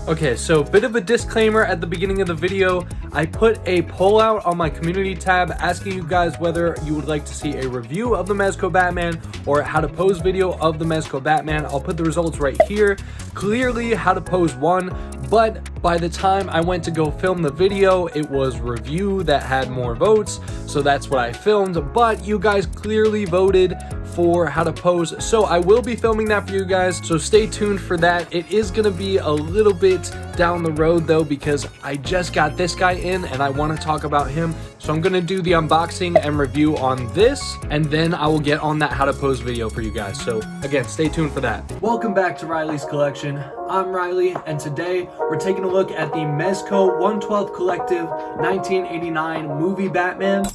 Okay, so bit of a disclaimer at the beginning of the video. I put a poll out on my community tab asking you guys whether you would like to see a review of the Mezco Batman or how to pose video of the Mezco Batman. I'll put the results right here. Clearly how to pose won, but by the time I went to go film the video, it was review that had more votes, so that's what I filmed. But you guys clearly voted for how to pose, so I will be filming that for you guys, so stay tuned for that. It is gonna be a little bit down the road though, because I just got this guy in and I want to talk about him. So I'm gonna do the unboxing and review on this, and then I will get on that how to pose video for you guys. So again, stay tuned for that. Welcome back to Riley's Collection. I'm Riley, and today we're taking a look at the Mezco 112th Collective 1989 movie Batman.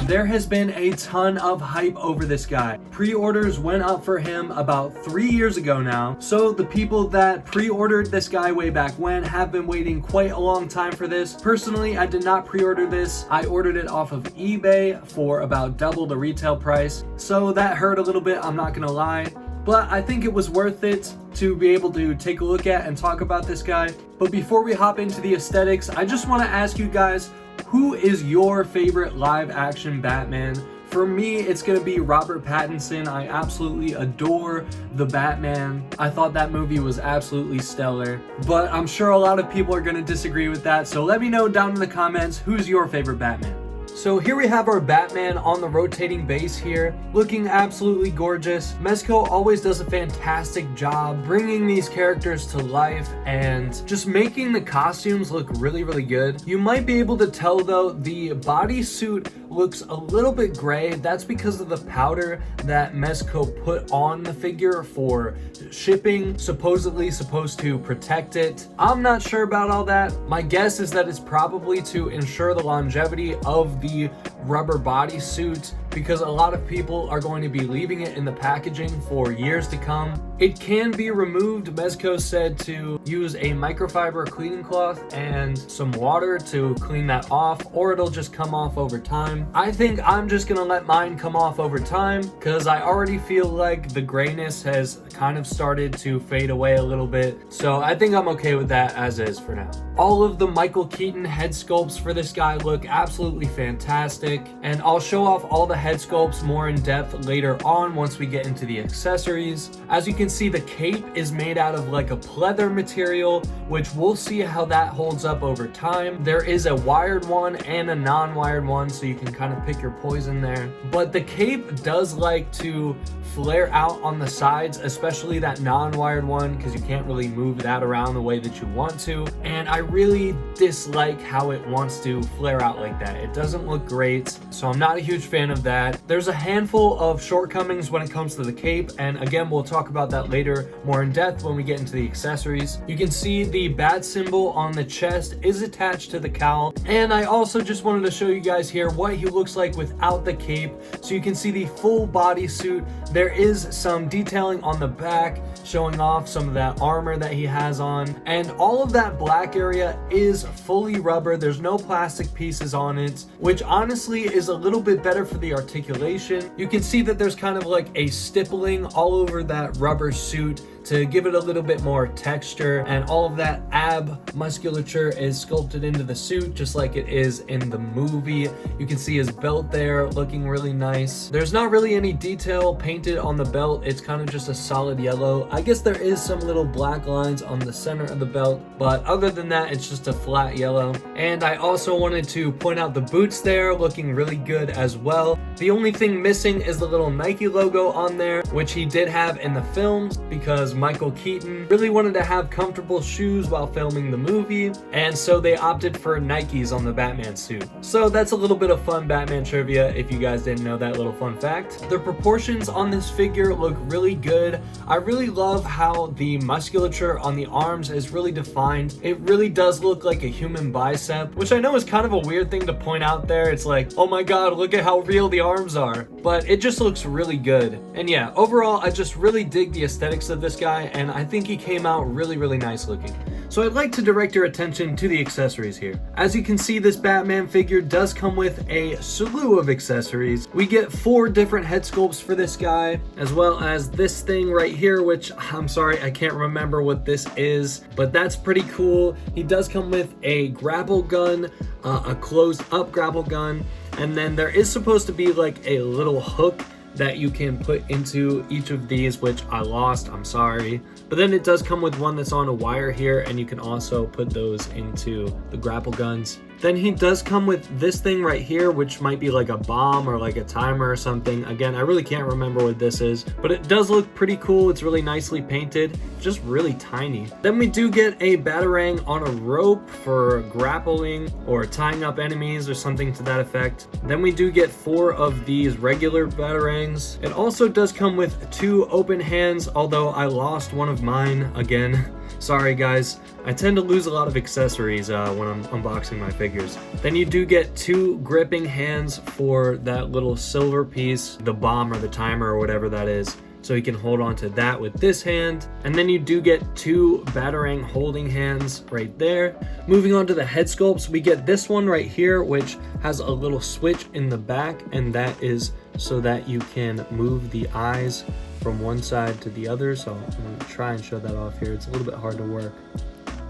There has been a ton of hype over this guy. Pre-orders went up for him about 3 years ago now. So the people that pre-ordered this guy way back when have been waiting quite a long time for this. Personally, I did not pre-order this. I ordered it off of eBay for about double the retail price. So that hurt a little bit, I'm not gonna lie. But I think it was worth it to be able to take a look at and talk about this guy. But before we hop into the aesthetics, I just wanna ask you guys, who is your favorite live action Batman? For me, it's gonna be Robert Pattinson. I absolutely adore the Batman. I thought that movie was absolutely stellar, but I'm sure a lot of people are gonna disagree with that. So let me know down in the comments, who's your favorite Batman? So here we have our Batman on the rotating base here, looking absolutely gorgeous. Mezco always does a fantastic job bringing these characters to life and just making the costumes look really, really good. You might be able to tell though, the bodysuit looks a little bit gray. That's because of the powder that Mezco put on the figure for shipping, supposedly supposed to protect it. I'm not sure about all that. My guess is that it's probably to ensure the longevity of the rubber bodysuit, because a lot of people are going to be leaving it in the packaging for years to come. It can be removed. Mezco said to use a microfiber cleaning cloth and some water to clean that off, or it'll just come off over time. I think I'm just gonna let mine come off over time because I already feel like the grayness has kind of started to fade away a little bit. So I think I'm okay with that as is for now. All of the Michael Keaton head sculpts for this guy look absolutely fantastic, and I'll show off all the head sculpts more in depth later on once we get into the accessories. As you can see, the cape is made out of like a pleather material, which we'll see how that holds up over time. There is a wired one and a non-wired one, so you can kind of pick your poison there. But the cape does like to flare out on the sides, especially that non-wired one, because you can't really move that around the way that you want to. And I really dislike how it wants to flare out like that. It doesn't look great, so I'm not a huge fan of that. There's a handful of shortcomings when it comes to the cape, and again, we'll talk about that later more in depth when we get into the accessories. You can see the bat symbol on the chest is attached to the cowl, and I also just wanted to show you guys here what he looks like without the cape, so you can see the full body suit. There is some detailing on the back showing off some of that armor that he has on, and all of that black area is fully rubber. There's no plastic pieces on it, which honestly is a little bit better for the articulation. You can see that there's kind of like a stippling all over that rubber suit to give it a little bit more texture, and all of that ab musculature is sculpted into the suit just like it is in the movie. You can see his belt there looking really nice. There's not really any detail painted on the belt. It's kind of just a solid yellow. I guess there is some little black lines on the center of the belt, but other than that, it's just a flat yellow. And I also wanted to point out the boots there looking really good as well. The only thing missing is the little Nike logo on there, which he did have in the films because Michael Keaton really wanted to have comfortable shoes while filming the movie, and so they opted for Nikes on the Batman suit. So that's a little bit of fun Batman trivia if you guys didn't know that little fun fact. The proportions on this figure look really good. I really love how the musculature on the arms is really defined. It really does look like a human bicep, which I know is kind of a weird thing to point out there. It's like, oh my god, look at how real the arms are, but it just looks really good. And yeah, overall, I just really dig the aesthetics of this guy. guy, and I think he came out really nice looking. So I'd like to direct your attention to the accessories here. As you can see, this Batman figure does come with a slew of accessories. We get 4 different head sculpts for this guy, as well as this thing right here, which I'm sorry, I can't remember what this is, but that's pretty cool. He does come with a grapple gun, a closed up grapple gun, and then there is supposed to be like a little hook that you can put into each of these, which I lost, I'm sorry. But then it does come with one that's on a wire here, and you can also put those into the grapple guns. Then he does come with this thing right here, which might be like a bomb or like a timer or something. Again, I really can't remember what this is, but it does look pretty cool. It's really nicely painted, just really tiny. Then we do get a Batarang on a rope for grappling or tying up enemies or something to that effect. Then we do get 4 of these regular Batarangs. It also does come with 2 open hands, although I lost one of mine again. Sorry guys, I tend to lose a lot of accessories when I'm unboxing my figures. Then you do get 2 gripping hands for that little silver piece, the bomb or the timer or whatever that is. So you can hold on to that with this hand. And then you do get 2 Batarang holding hands right there. Moving on to the head sculpts, we get this one right here, which has a little switch in the back, and that is so that you can move the eyes from one side to the other. So I'm going to try and show that off here. It's a little bit hard to work,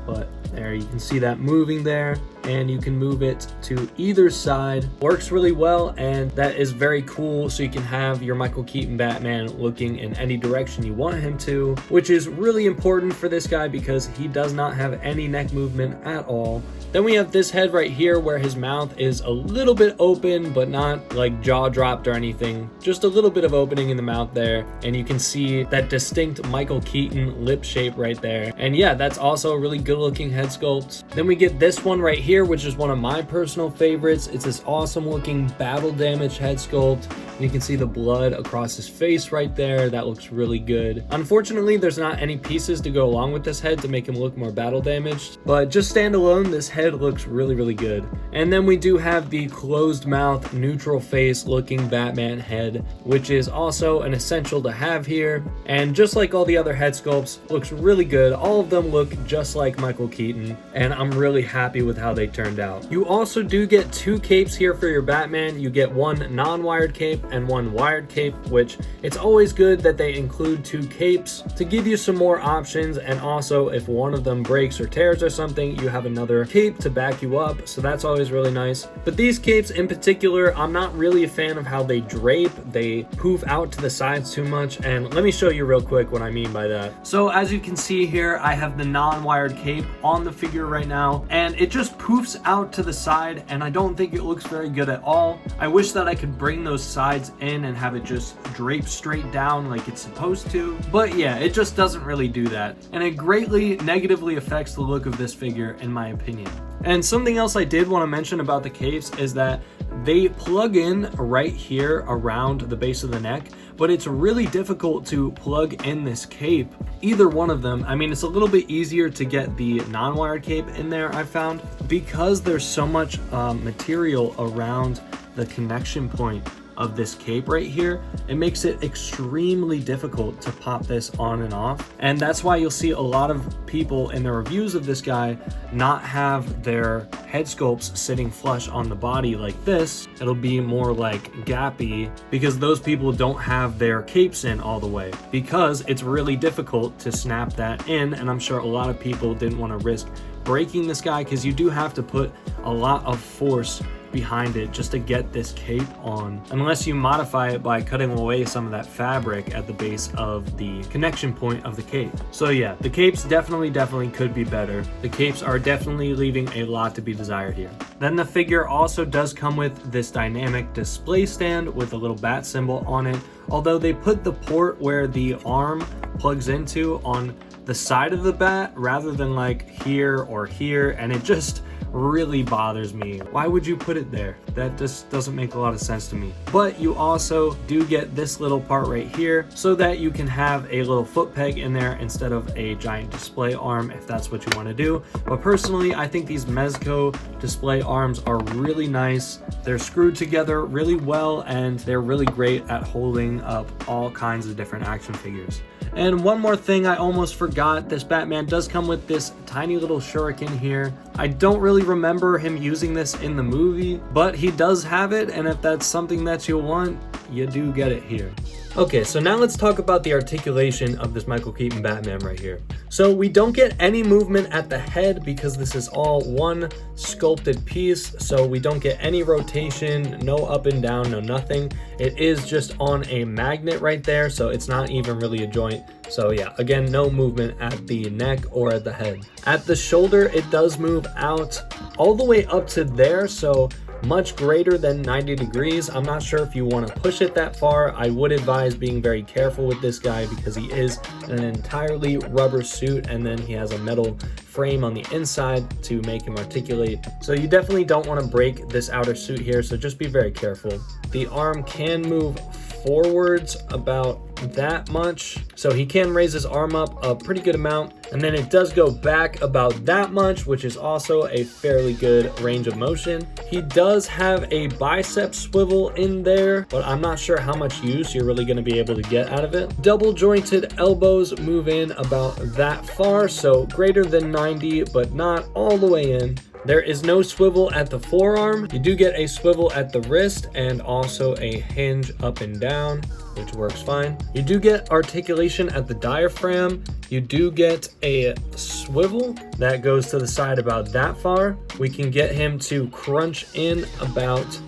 but there you can see that moving there, and you can move it to either side. Works really well, and that is very cool. So you can have your Michael Keaton Batman looking in any direction you want him to, which is really important for this guy because he does not have any neck movement at all. Then we have this head right here where his mouth is a little bit open, but not like jaw dropped or anything, just a little bit of opening in the mouth there, and you can see that distinct Michael Keaton lip shape right there. And yeah, that's also a really good looking head sculpt. Then we get this one right here, which is one of my personal favorites. It's this awesome looking battle damage head sculpt. And you can see the blood across his face right there. That looks really good. Unfortunately, there's not any pieces to go along with this head to make him look more battle damaged, but just standalone, this head looks really good. And then we do have the closed mouth, neutral face looking Batman head, which is also an essential to have here. And just like all the other head sculpts, looks really good. All of them look just like Michael Keaton, and I'm really happy with how they turned out. You also do get 2 capes here for your Batman. You get 1 non-wired cape and 1 wired cape, which it's always good that they include 2 capes to give you some more options, and also if one of them breaks or tears or something, you have another cape to back you up, so that's always really nice. But these capes in particular, I'm not really a fan of how they drape. They poof out to the sides too much, and let me show you real quick what I mean by that. So as you can see here, I have the non-wired cape on the figure right now, and it just poofs out to the side, and I don't think it looks very good at all. I wish that I could bring those sides in and have it just drape straight down like it's supposed to, but yeah, it just doesn't really do that, and it greatly negatively affects the look of this figure in my opinion. And something else I did want to mention about the capes is that they plug in right here around the base of the neck, but it's really difficult to plug in this cape, either one of them. I mean, it's a little bit easier to get the non-wired cape in there, I found, because there's so much material around the connection point of this cape right here. It makes it extremely difficult to pop this on and off, and that's why you'll see a lot of people in their reviews of this guy not have their head sculpts sitting flush on the body like this. It'll be more like gappy because those people don't have their capes in all the way, because it's really difficult to snap that in, and I'm sure a lot of people didn't want to risk breaking this guy because you do have to put a lot of force behind it just to get this cape on, unless you modify it by cutting away some of that fabric at the base of the connection point of the cape. So yeah, the capes definitely could be better. The capes are definitely leaving a lot to be desired here. Then the figure also does come with this dynamic display stand with a little bat symbol on it, although they put the port where the arm plugs into on the side of the bat rather than like here or here, and it just really bothers me. Why would you put it there? That just doesn't make a lot of sense to me. But you also do get this little part right here so that you can have a little foot peg in there instead of a giant display arm if that's what you want to do. But personally, I think these Mezco display arms are really nice. They're screwed together really well, and they're really great at holding up all kinds of different action figures. And one more thing I almost forgot, this Batman does come with this tiny little shuriken here. I don't really remember him using this in the movie, but he does have it, and if that's something that you want, you do get it here. Okay, so now let's talk about the articulation of this Michael Keaton Batman right here. So we don't get any movement at the head because this is all one sculpted piece, so we don't get any rotation, no up and down, no nothing. It is just on a magnet right there, so it's not even really a joint. So yeah, again, no movement at the neck or at the head. At the shoulder, it does move out all the way up to there, so much greater than 90 degrees. I'm not sure if you want to push it that far. I would advise being very careful with this guy because he is an entirely rubber suit, and then he has a metal frame on the inside to make him articulate. So you definitely don't want to break this outer suit here, so just be very careful. The arm can move forwards about that much, so he can raise his arm up a pretty good amount, and then it does go back about that much, which is also a fairly good range of motion. He does have a bicep swivel in there, but I'm not sure how much use you're really going to be able to get out of it. Double jointed elbows move in about that far, so greater than 90 but not all the way in. There is no swivel at the forearm. You do get a swivel at the wrist and also a hinge up and down, which works fine. You do get articulation at the diaphragm. You do get a swivel that goes to the side about that far. We can get him to crunch in about,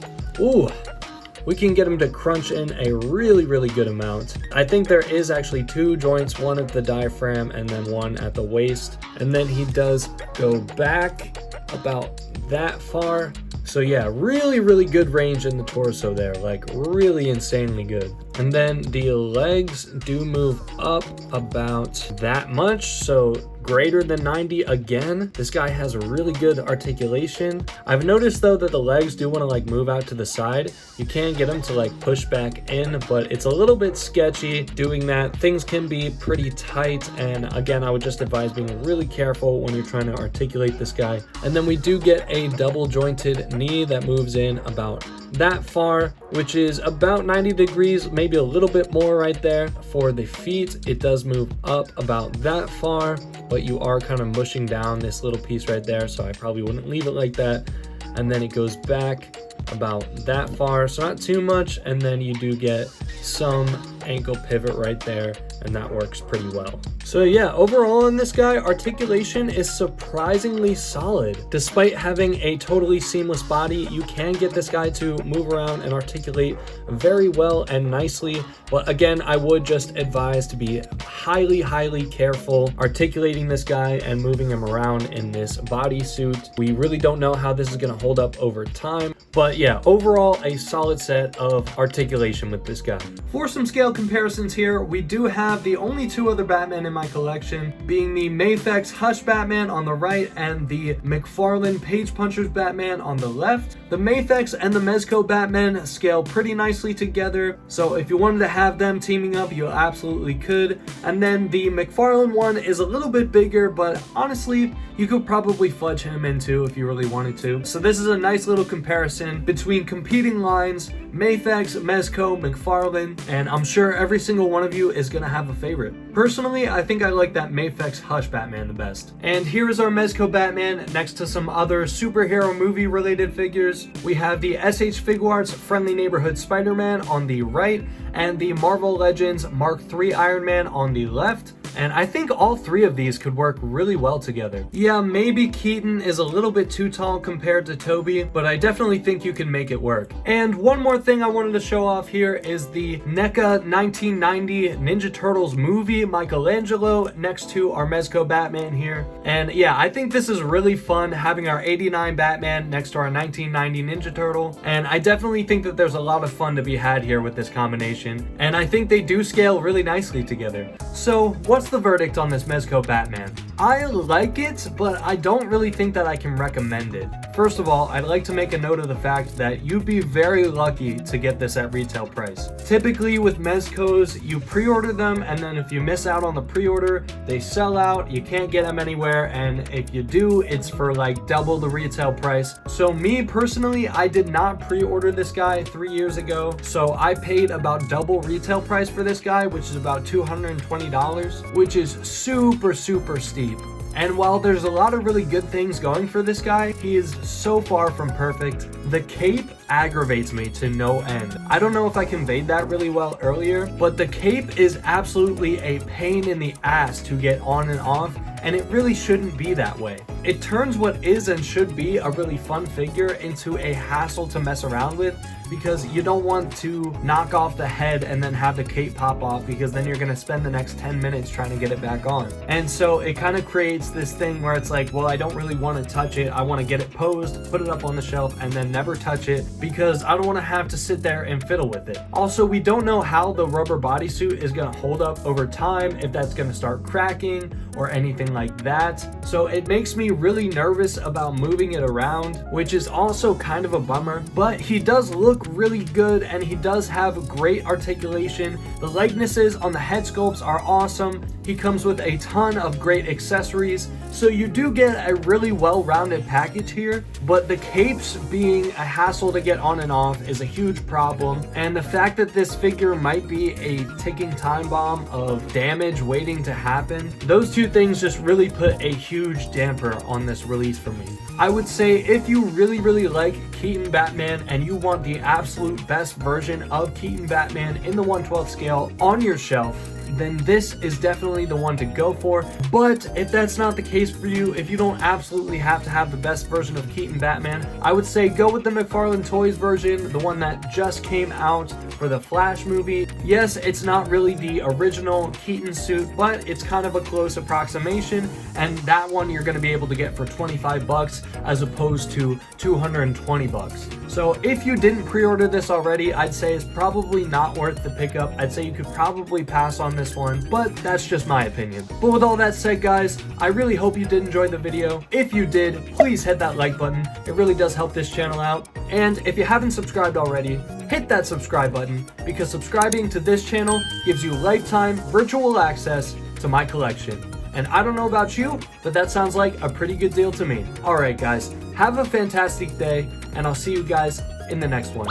we can get him to crunch in a really good amount. I think there is actually two joints, one at the diaphragm and then one at the waist. And then he does go back about that far. So yeah, really good range in the torso there, like really insanely good. And then the legs do move up about that much, so greater than 90 again. This guy has really good articulation. I've noticed though that the legs do want to like move out to the side. You can get them to like push back in, but it's a little bit sketchy doing that. Things can be pretty tight, and again, I would just advise being really careful when you're trying to articulate this guy. And then we do get a double jointed knee that moves in about that far, which is about 90 degrees, maybe a little bit more right there. For the feet, it does move up about that far, but you are kind of mushing down this little piece right there, so I probably wouldn't leave it like that. And then it goes back about that far, so not too much, and then you do get some ankle pivot right there, and that works pretty well. So yeah, overall in this guy, articulation is surprisingly solid. Despite having a totally seamless body, you can get this guy to move around and articulate very well and nicely. But again, I would just advise to be highly careful articulating this guy and moving him around in this bodysuit. We really don't know how this is going to hold up over time. But yeah, overall, a solid set of articulation with this guy. For some scale comparisons here, we do have the only two other Batman in my collection, being the Mafex Hush Batman on the right and the McFarlane Page Punchers Batman on the left. The Mafex and the Mezco Batman scale pretty nicely together, so if you wanted to have them teaming up, you absolutely could. And then the McFarlane one is a little bit bigger, but honestly, you could probably fudge him in too if you really wanted to. So this is a nice little comparison between competing lines, Mafex, Mezco, McFarlane, and I'm sure every single one of you is gonna have a favorite. Personally, I think I like that Mafex Hush Batman the best. And here is our Mezco Batman next to some other superhero movie related figures. We have the SH Figuarts Friendly Neighborhood Spider-Man on the right and the Marvel Legends Mark III Iron Man on the left. And I think all three of these could work really well together. Yeah, maybe Keaton is a little bit too tall compared to Toby, but I definitely think you can make it work. And one more thing I wanted to show off here is the NECA 1990 Ninja Turtles movie Michelangelo next to our Mezco Batman here. And yeah, I think this is really fun having our 89 Batman next to our 1990 Ninja Turtle. And I definitely think that there's a lot of fun to be had here with this combination. And I think they do scale really nicely together. So what what's the verdict on this Mezco Batman? I like it, but I don't really think that I can recommend it. First of all, I'd like to make a note of the fact that you'd be very lucky to get this at retail price. Typically with Mezcos, you pre-order them, and then if you miss out on the pre-order, they sell out, you can't get them anywhere, and if you do, it's for like double the retail price. So me personally, I did not pre-order this guy 3 years ago, so I paid about double retail price for this guy, which is about $220, which is super steep. And while there's a lot of really good things going for this guy, he is so far from perfect. The cape aggravates me to no end. I don't know if I conveyed that really well earlier, but the cape is absolutely a pain in the ass to get on and off, and it really shouldn't be that way. It turns what is and should be a really fun figure into a hassle to mess around with, because you don't want to knock off the head and then have the cape pop off, because then you're going to spend the next 10 minutes trying to get it back on. And so it kind of creates this thing where it's like, well, I don't really want to touch it. I want to get it posed, put it up on the shelf, and then never touch it, because I don't want to have to sit there and fiddle with it. Also, we don't know how the rubber bodysuit is going to hold up over time, if that's going to start cracking or anything like that. So it makes me really nervous about moving it around, which is also kind of a bummer. But he does look really good, and he does have great articulation. The likenesses on the head sculpts are awesome. He comes with a ton of great accessories, so you do get a really well-rounded package here. But the capes being a hassle to get on and off is a huge problem, and the fact that this figure might be a ticking time bomb of damage waiting to happen, those two things just really put a huge damper on this release for me. I would say if you really like Keaton Batman and you want the absolute best version of Keaton Batman in the 1/12 scale on your shelf, then this is definitely the one to go for. But if that's not the case for you, if you don't absolutely have to have the best version of Keaton Batman, I would say go with the McFarlane Toys version, the one that just came out for the Flash movie. Yes, it's not really the original Keaton suit, but it's kind of a close approximation, and that one you're going to be able to get for 25 bucks as opposed to 220 bucks. So if you didn't pre-order this already, I'd say it's probably not worth the pickup. I'd say you could probably pass on this one, but that's just my opinion. But with all that said, guys, I really hope you did enjoy the video. If you did, please hit that like button. It really does help this channel out. And if you haven't subscribed already, hit that subscribe button, because subscribing to this channel gives you lifetime virtual access to my collection. And I don't know about you, but that sounds like a pretty good deal to me. Alright guys, have a fantastic day, and I'll see you guys in the next one.